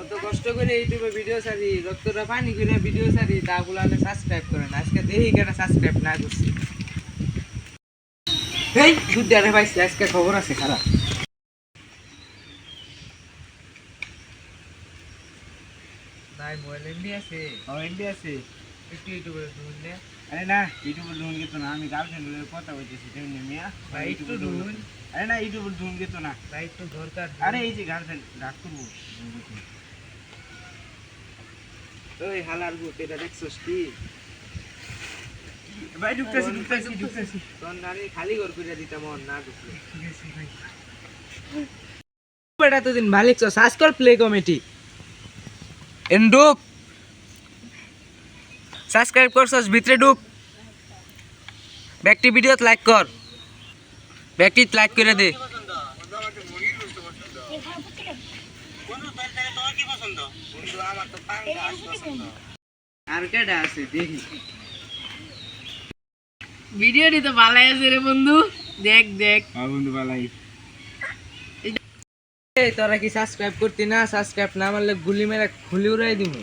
কত কষ্ট করে ইউটিউবে ভিডিও ছাড়ি, রক্তটা পানি করে ভিডিও ছাড়ি, তাগুলো আমি সাবস্ক্রাইব করেন। আজকে দেখি কেন সাবস্ক্রাইব না করছি। এই দুধ পাইছি, আজকে খবর আছে খারাপ। নাই মোবাইল এমবি আছে, এমবি আছে। একটু ইউটিউবে ঢুন নে। আরে না ইউটিউবে ঢুন গেত না, আমি গার্লফ্রেন্ডের কথা বলতেছি তেমনি মিয়া। ভাই একটু ঢুন। আরে না ইউটিউবে ঢুন গেত না। ভাই একটু দরকার। আরে এই যে গার্লফ্রেন্ড ডাক করবো। ওই হালার ভূত, এটা দেখছস কি? ভাই ঢুকতেছি। তোর নারী খালি ঘর করে দিতাম, মন না ঢুকলে। ঠিক আছে ভাই। বেটা তো দিন মালিক চো সার্চ কর প্লে কমিটি এন্ডুক সাবস্ক্রাইব করছস, ভিতরে ঢুক। ব্যক্তি ভিডিওত লাইক কর, ব্যক্তিত লাইক করে দে। আর কেডা আছে দেখি। ভিডিওটি তো ভালো আছে রে বন্ধু, দেখ দেখ। হ্যাঁ বন্ধু ভালাই। এই তোরা কি সাবস্ক্রাইব করতি না? সাবস্ক্রাইব না মারলে গুলি মেরে খুলি উড়াই দিমু।